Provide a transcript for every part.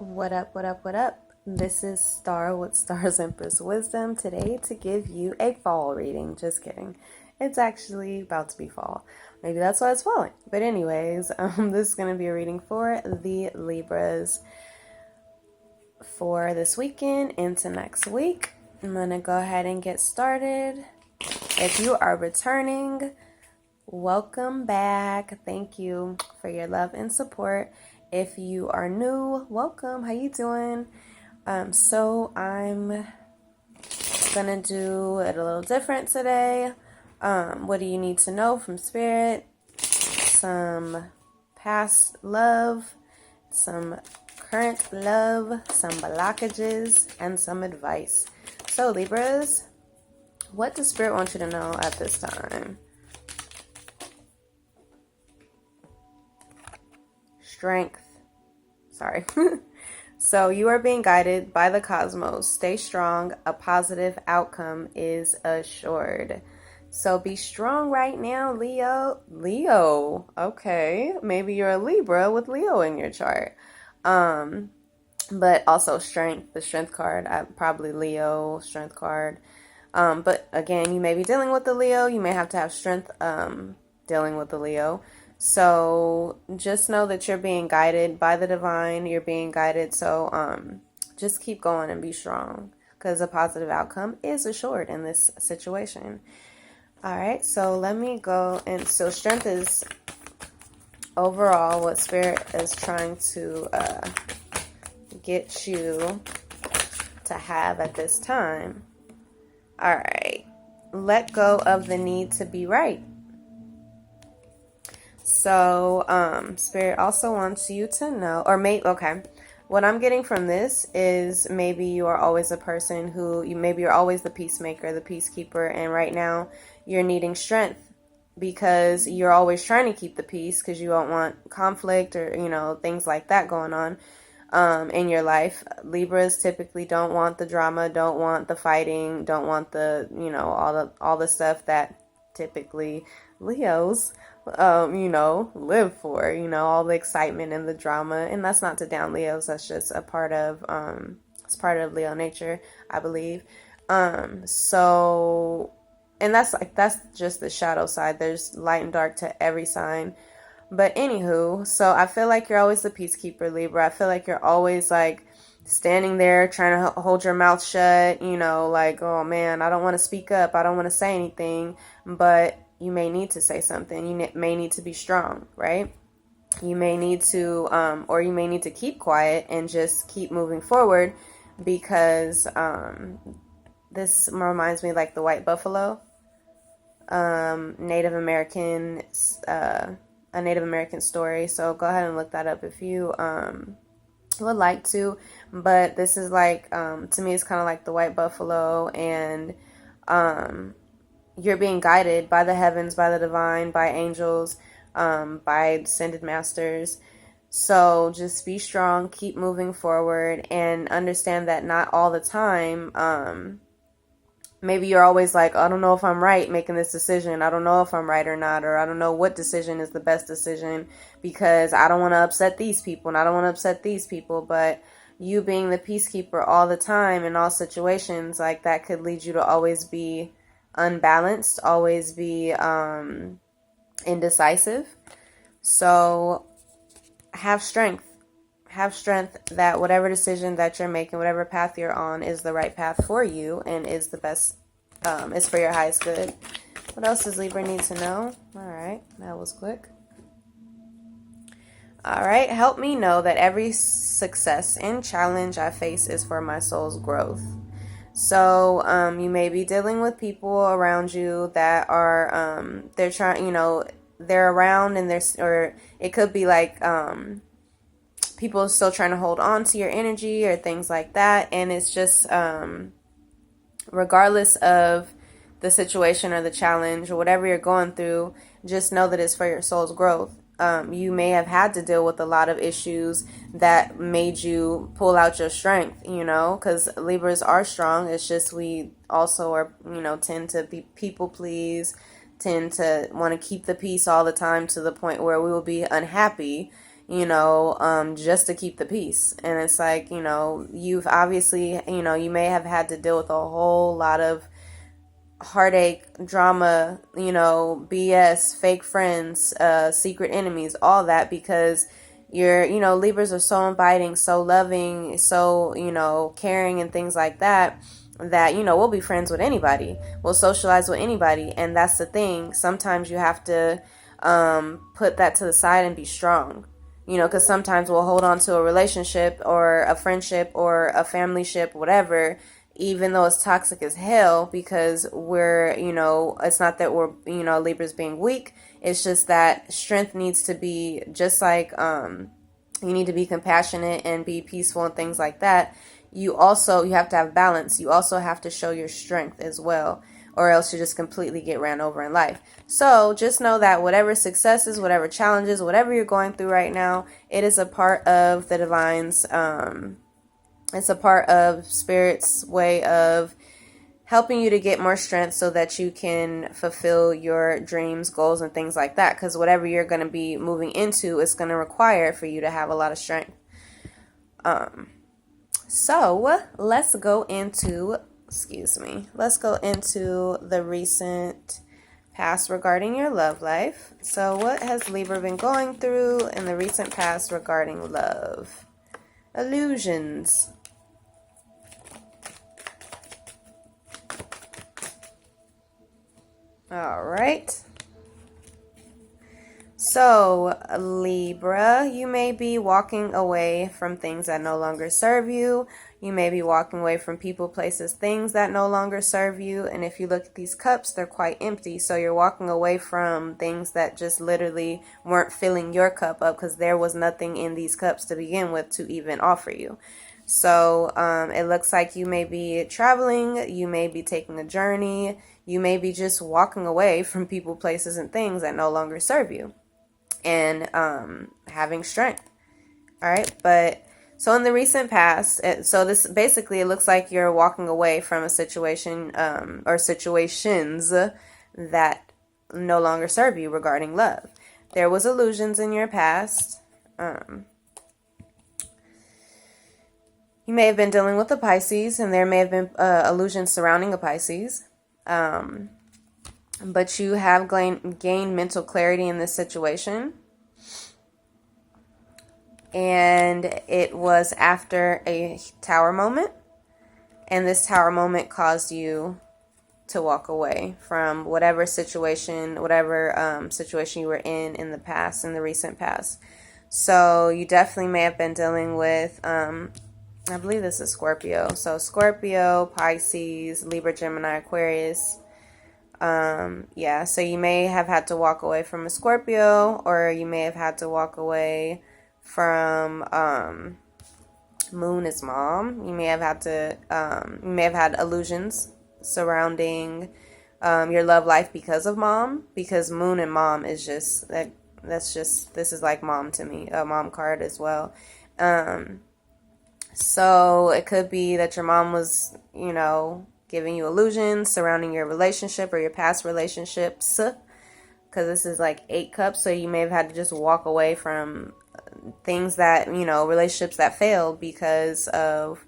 What up, what up, what up? This is Star with Star's Empress Wisdom today to give you a fall reading. Just kidding. It's actually about to be fall. Maybe that's why it's falling. But anyways, this is going to be a reading for the Libras for this weekend into next week. I'm going to go ahead and get started. If you are returning, welcome back. Thank you for your love and support. If you are new, welcome. How you doing? So I'm gonna do it a little different today. What do you need to know from Spirit? Some past love, some current love, some blockages, and some advice. So Libras, what does Spirit want you to know at this time? Strength. Sorry. So you are being guided by the cosmos. Stay strong. A positive outcome is assured. So be strong right now, Leo. Leo. Okay. Maybe you're a Libra with Leo in your chart. But also strength, the strength card. Probably Leo, strength card. But again, you may be dealing with the Leo. You may have to have strength dealing with the Leo. So just know that you're being guided by the divine. You're being guided. So just keep going and be strong because a positive outcome is assured in this situation. All right. So let me go. And so strength is overall what Spirit is trying to get you to have at this time. All right. Let go of the need to be right. So, Spirit also wants you to know, what I'm getting from this is maybe you are always a person who, maybe you're always the peacemaker, the peacekeeper, and right now you're needing strength because you're always trying to keep the peace because you don't want conflict or, things like that going on in your life. Libras typically don't want the drama, don't want the fighting, don't want the, all the stuff that typically Leos live for, all the excitement and the drama. And that's not to down Leos. That's just a part of, it's part of Leo nature, I believe. So, and that's just the shadow side. There's light and dark to every sign. But anywho, so I feel like you're always the peacekeeper, Libra. I feel like you're always like standing there trying to hold your mouth shut, like, oh man, I don't want to speak up. I don't want to say anything, but you may need to say something. You may need to be strong, right? You may need to, or you may need to keep quiet and just keep moving forward because this reminds me like the white buffalo, Native American, a Native American story. So go ahead and look that up if you would like to. But this is like, to me, it's kind of like the white buffalo, and you're being guided by the heavens, by the divine, by angels, by descended masters. So just be strong, keep moving forward, and understand that not all the time, maybe you're always like, I don't know if I'm right making this decision. I don't know if I'm right or not, or I don't know what decision is the best decision because I don't want to upset these people and I don't want to upset these people. But you being the peacekeeper all the time in all situations, like that could lead you to always be unbalanced, always be indecisive. So have strength that whatever decision that you're making, whatever path you're on is the right path for you and is the best, is for your highest good. What else does Libra need to know? All right, that was quick. All right, help me know that every success and challenge I face is for my soul's growth. So you may be dealing with people around you that are they're trying, they're around and or it could be like people are still trying to hold on to your energy or things like that. And it's just regardless of the situation or the challenge or whatever you're going through, just know that it's for your soul's growth. You may have had to deal with a lot of issues that made you pull out your strength, because Libras are strong. It's just we also are, tend to be people please, tend to want to keep the peace all the time to the point where we will be unhappy, just to keep the peace. And it's like, you've obviously, you may have had to deal with a whole lot of heartache, drama, BS, fake friends, secret enemies, all that, because Libras are so inviting, so loving, so, caring and things like that, we'll be friends with anybody. We'll socialize with anybody. And that's the thing. Sometimes you have to put that to the side and be strong. Because sometimes we'll hold on to a relationship or a friendship or a family ship, whatever, even though it's toxic as hell, because we're, it's not that we're, Libras being weak. It's just that strength needs to be just like, you need to be compassionate and be peaceful and things like that. You have to have balance. You also have to show your strength as well, or else you just completely get ran over in life. So just know that whatever successes, whatever challenges, whatever you're going through right now, it is a part of the divine's, it's a part of Spirit's way of helping you to get more strength so that you can fulfill your dreams, goals, and things like that. Because whatever you're going to be moving into is going to require for you to have a lot of strength. So let's go into the recent past regarding your love life. So what has Libra been going through in the recent past regarding love? Illusions. All right. So, Libra, you may be walking away from things that no longer serve you. You may be walking away from people, places, things that no longer serve you. And if you look at these cups, they're quite empty. So you're walking away from things that just literally weren't filling your cup up, because there was nothing in these cups to begin with to even offer you. So it looks like you may be traveling, you may be taking a journey, you may be just walking away from people, places, and things that no longer serve you, and having strength. All right, but so in the recent past, so this basically, it looks like you're walking away from a situation or situations that no longer serve you regarding love. There was illusions in your past. You may have been dealing with a Pisces, and there may have been illusions surrounding a Pisces. But you have gained mental clarity in this situation. And it was after a tower moment. And this tower moment caused you to walk away from whatever situation you were in the past, in the recent past. So you definitely may have been dealing with, I believe this is Scorpio. So Scorpio, Pisces, Libra, Gemini, Aquarius. So you may have had to walk away from a Scorpio, or you may have had to walk away from Moon is mom. You may have had illusions surrounding your love life because of mom, because Moon and mom is just this is like mom to me, a mom card as well. So it could be that your mom was, giving you illusions surrounding your relationship or your past relationships, because this is like 8 cups. So you may have had to just walk away from things that, relationships that failed because of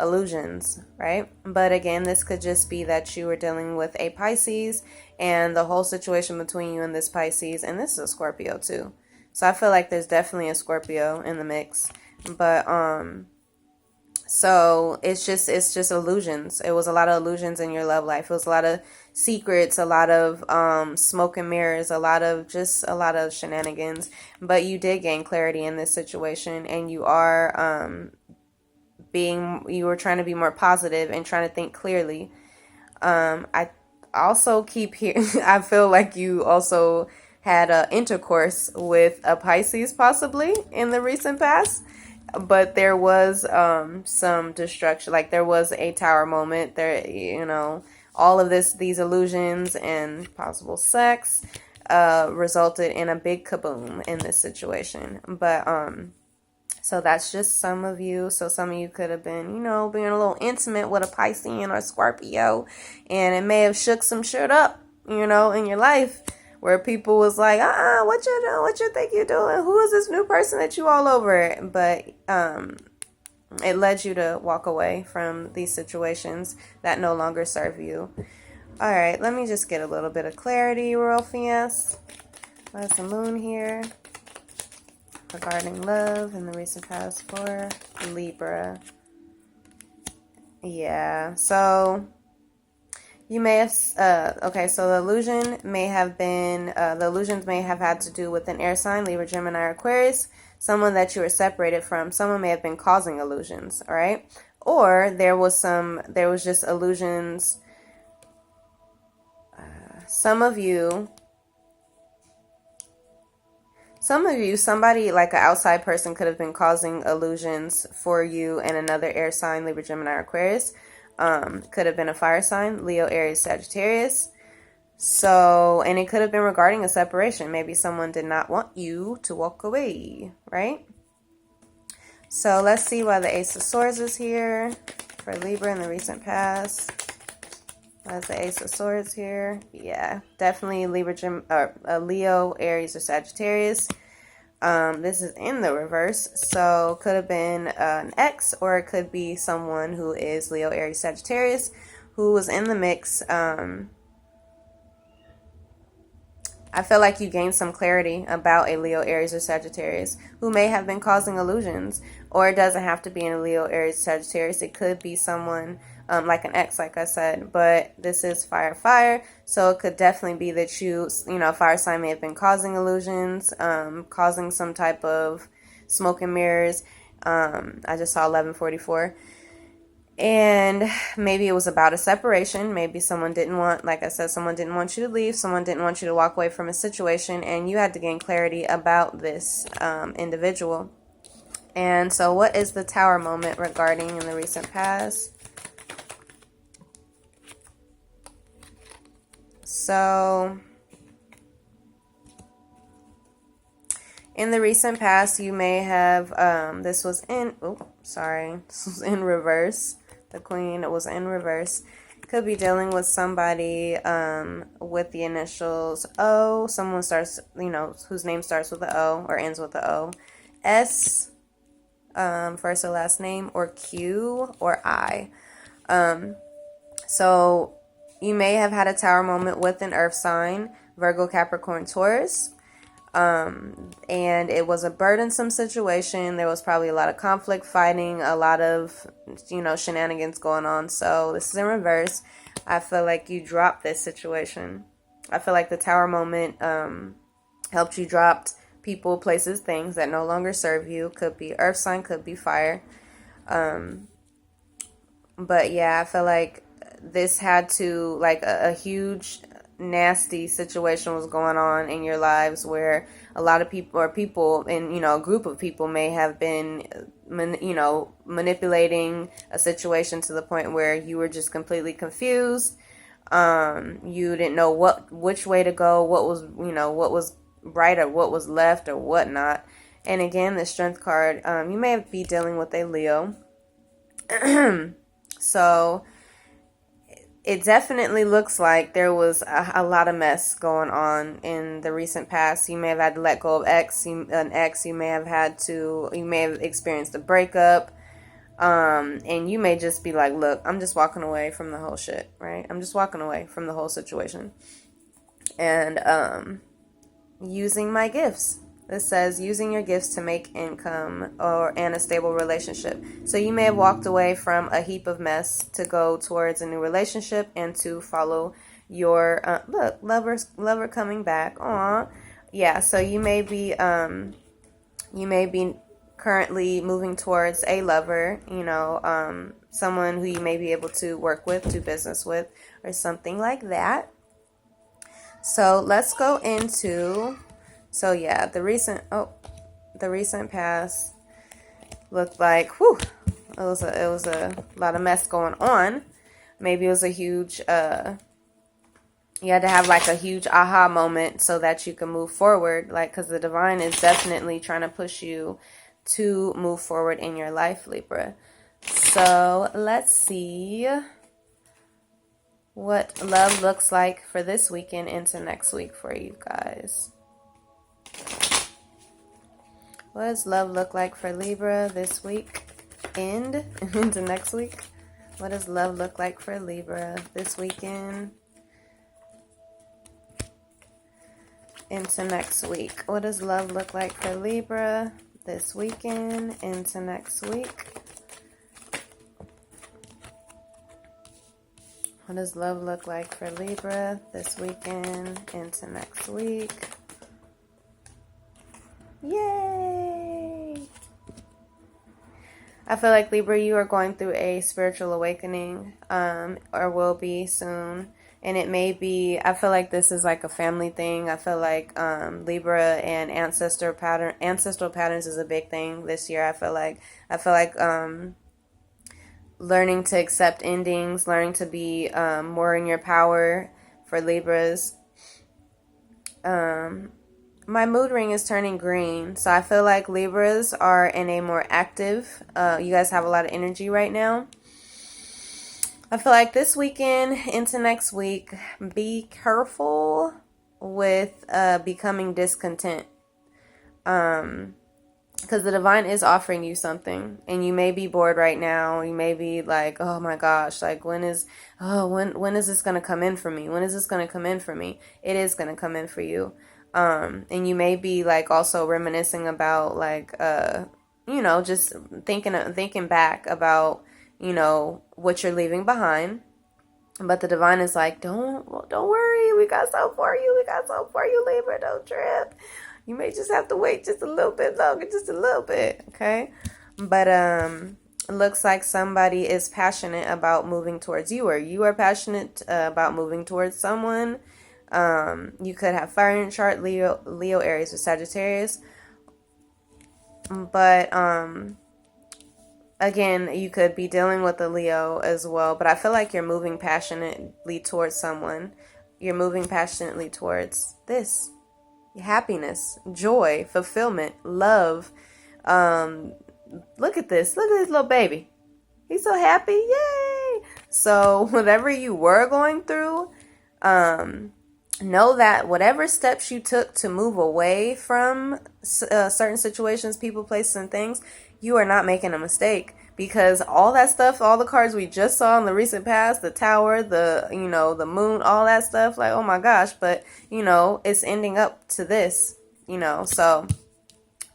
illusions, right? But again, this could just be that you were dealing with a Pisces, and the whole situation between you and this Pisces, and this is a Scorpio too. So I feel like there's definitely a Scorpio in the mix. But so it's just illusions. It was a lot of illusions in your love life. It was a lot of secrets, a lot of smoke and mirrors, a lot of shenanigans. But you did gain clarity in this situation, and you are you were trying to be more positive and trying to think clearly. I also keep hearing, I feel like you also had intercourse with a Pisces possibly in the recent past. But there was some destruction, like there was a tower moment there, all of these illusions and possible sex resulted in a big kaboom in this situation. But so that's just some of you. So some of you could have been, being a little intimate with a Piscean or Scorpio, and it may have shook some shit up, in your life. where people was like, what you doing? What you think you doing? Who is this new person that you all over? But it led you to walk away from these situations that no longer serve you. All right, let me just get a little bit of clarity real fast. There's the moon here regarding love in the recent past for Libra. Yeah, so you may have, okay, so the illusion may have been, the illusions may have had to do with an air sign, Libra, Gemini, or Aquarius, someone that you were separated from. Someone may have been causing illusions, all right? Or there was just illusions. Some of you, somebody like an outside person could have been causing illusions for you and another air sign, Libra, Gemini, or Aquarius. Could have been a fire sign, Leo, Aries, Sagittarius. So, and it could have been regarding a separation. Maybe someone did not want you to walk away, right? So let's see why the Ace of Swords is here for Libra in the recent past. Why is the Ace of Swords here? Yeah, definitely Libra, Leo, Aries, or Sagittarius. This is in the reverse, so could have been an ex, or it could be someone who is Leo, Aries, Sagittarius, who was in the mix. I feel like you gained some clarity about a Leo, Aries, or Sagittarius who may have been causing illusions, or it doesn't have to be in a Leo, Aries, Sagittarius. It could be someone like an ex, like I said, but this is fire, so it could definitely be that you know, fire sign may have been causing illusions, causing some type of smoke and mirrors. I just saw 1144. And maybe it was about a separation. Maybe someone didn't want, like I said, someone didn't want you to leave. Someone didn't want you to walk away from a situation, and you had to gain clarity about this individual. And so what is the Tower moment regarding in the recent past? So in the recent past, you may have, this was in reverse. The Queen was in reverse. Could be dealing with somebody with the initials O. Someone starts, you know, whose name starts with the O or ends with the O. S, first or last name, or Q, or I. So you may have had a Tower moment with an earth sign, Virgo, Capricorn, Taurus. And it was a burdensome situation. There was probably a lot of conflict, fighting, a lot of, you know, shenanigans going on. So this is in reverse. I feel like you dropped this situation. I feel like the Tower moment helped you drop people, places, things that no longer serve you. Could be earth sign, could be fire. But yeah, I feel like this had to, like, a huge nasty situation was going on in your lives where a lot of people, or people in, you know, a group of people may have been, you know, manipulating a situation to the point where you were just completely confused. You didn't know which way to go, what was, you know, what was right or what was left or whatnot. And again, the Strength card, you may be dealing with a Leo. So it definitely looks like there was a lot of mess going on in the recent past. You may have had to let go of an ex. You may have experienced a breakup. And you may just be like, look, I'm just walking away from the whole shit, right? I'm just walking away from the whole situation. And using my gifts. It says using your gifts to make income and a stable relationship. So you may have walked away from a heap of mess to go towards a new relationship and to follow your look, lover coming back. Aw, yeah. So you may be currently moving towards a lover. You know, someone who you may be able to work with, do business with, or something like that. So let's go into. So yeah, the recent past looked like, it was a lot of mess going on. Maybe it was a huge, you had to have like a huge aha moment so that you can move forward. Like, because the divine is definitely trying to push you to move forward in your life, Libra. So let's see what love looks like for this weekend into next week for you guys. What does love look like for Libra this week and into next week? What does love look like for Libra this weekend into next week? What does love look like for Libra this weekend into next week? What does love look like for Libra this weekend into next week? Yay! I feel like Libra, you are going through a spiritual awakening, or will be soon. And it may be, I feel like this is like a family thing. I feel like Libra and ancestral patterns is a big thing this year. I feel like learning to accept endings, learning to be more in your power for Libras. My mood ring is turning green, so I feel like Libras are in a more active, you guys have a lot of energy right now. I feel like this weekend into next week, be careful with becoming discontent. Because the divine is offering you something, and you may be bored right now. You may be like, oh my gosh, like when is this going to come in for me? When is this going to come in for me? It is going to come in for you. And you may be like also reminiscing about like, just thinking back about, what you're leaving behind. But the divine is like, don't worry. We got something for you. We got something for you, Libra. Don't trip. You may just have to wait just a little bit longer, just a little bit. Okay. But, it looks like somebody is passionate about moving towards you, or you are passionate about moving towards someone. You could have fire in your chart, Leo, Aries, or Sagittarius. But, again, you could be dealing with a Leo as well. But I feel like you're moving passionately towards someone. You're moving passionately towards this. Happiness, joy, fulfillment, love. Look at this. Look at this little baby. He's so happy. Yay! So whatever you were going through, know that whatever steps you took to move away from certain situations, people, places, and things, you are not making a mistake. Because all that stuff, all the cards we just saw in the recent past, the tower, the moon, all that stuff, like, oh my gosh, but, it's ending up to this, so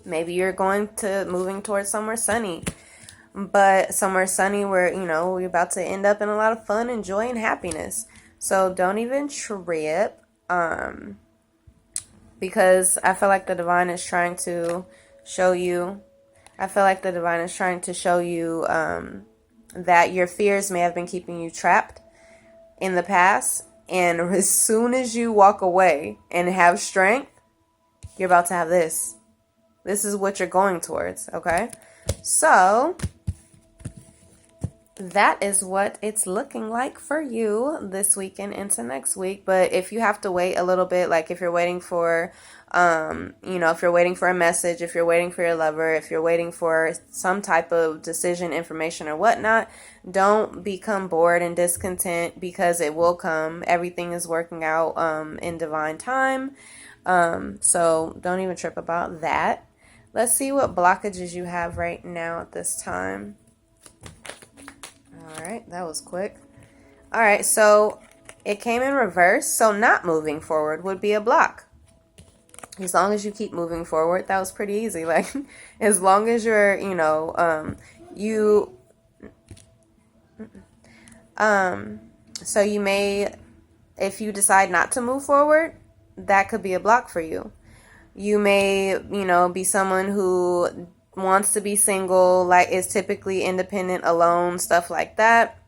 maybe you're moving towards somewhere sunny, but somewhere sunny where, we're about to end up in a lot of fun and joy and happiness. So don't even trip, because I feel like the divine is trying to show you that your fears may have been keeping you trapped in the past. And as soon as you walk away and have strength, you're about to have this. This is what you're going towards, okay? So that is what it's looking like for you this weekend into next week. But if you have to wait a little bit, like if you're waiting for, if you're waiting for a message, if you're waiting for your lover, if you're waiting for some type of decision, information, or whatnot, don't become bored and discontent, because it will come. Everything is working out in divine time. So don't even trip about that. Let's see what blockages you have right now at this time. All right, that was quick. All right, so it came in reverse. So not moving forward would be a block. As long as you keep moving forward, that was pretty easy. Like, as long as you're, so you may, if you decide not to move forward, that could be a block for you. You may, be someone who wants to be single, like is typically independent, alone, stuff like that.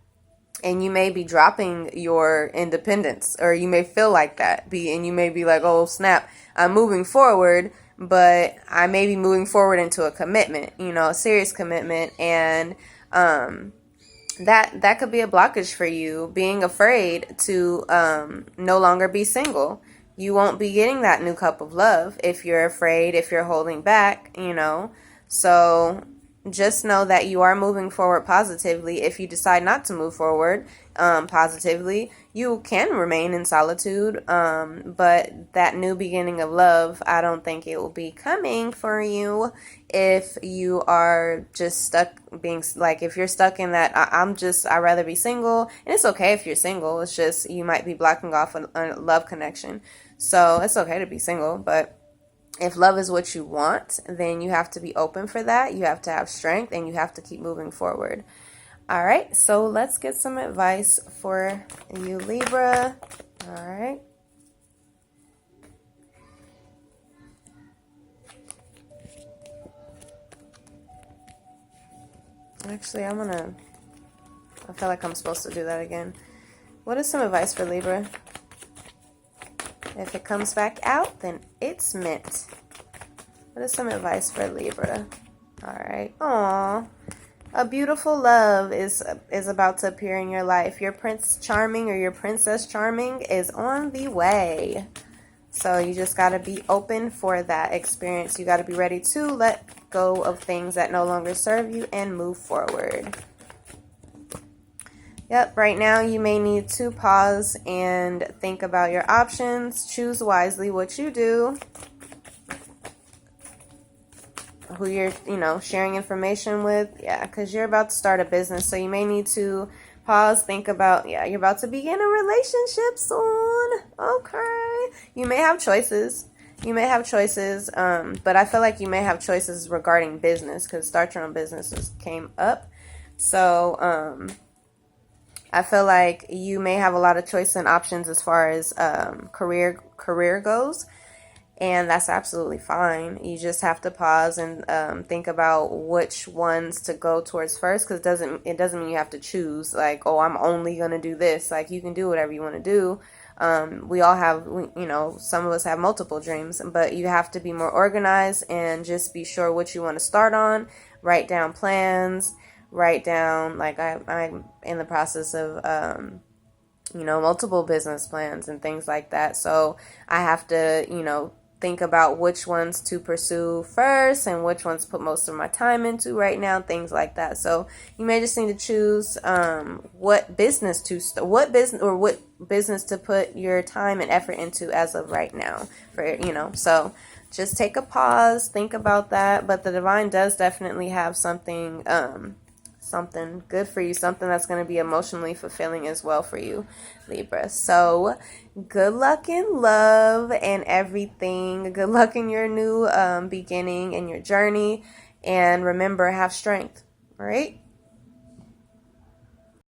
And you may be dropping your independence, or you may feel like that. And you may be like, oh, snap, I'm moving forward, but I may be moving forward into a commitment, a serious commitment. And that could be a blockage for you, being afraid to no longer be single. You won't be getting that new cup of love if you're afraid, if you're holding back, So just know that you are moving forward positively. If you decide not to move forward positively, you can remain in solitude. But that new beginning of love, I don't think it will be coming for you if you are just stuck being like, if you're stuck in that, I'd rather be single. And it's okay if you're single. It's just you might be blocking off a love connection. So it's okay to be single, but if love is what you want, then you have to be open for that. You have to have strength and you have to keep moving forward. All right, so let's get some advice for you, Libra. All right. Actually, I feel like I'm supposed to do that again. What is some advice for Libra? If it comes back out, then it's meant. What is some advice for Libra? All right. Aww. A beautiful love is about to appear in your life. Your Prince Charming or your Princess Charming is on the way. So you just got to be open for that experience. You got to be ready to let go of things that no longer serve you and move forward. Yep, right now you may need to pause and think about your options. Choose wisely what you do, who you're, sharing information with. Yeah, because you're about to start a business. So you may need to pause, think about, you're about to begin a relationship soon. Okay. You may have choices. But I feel like you may have choices regarding business because start your own businesses came up. So, I feel like you may have a lot of choice and options as far as career goes, and that's absolutely fine. You just have to pause and think about which ones to go towards first, because it doesn't mean you have to choose like, oh, I'm only gonna do this. Like, you can do whatever you want to do. We all have, some of us have multiple dreams, but you have to be more organized and just be sure what you want to start on. Write down plans. Write down, like I'm in the process of, multiple business plans and things like that. So I have to, think about which ones to pursue first and which ones to put most of my time into right now, things like that. So you may just need to choose what business to put your time and effort into as of right now. So just take a pause, think about that. But the divine does definitely have something good for you, something that's going to be emotionally fulfilling as well for you, Libra. So good luck in love and everything. Good luck in your new beginning and your journey. And remember, have strength. All right.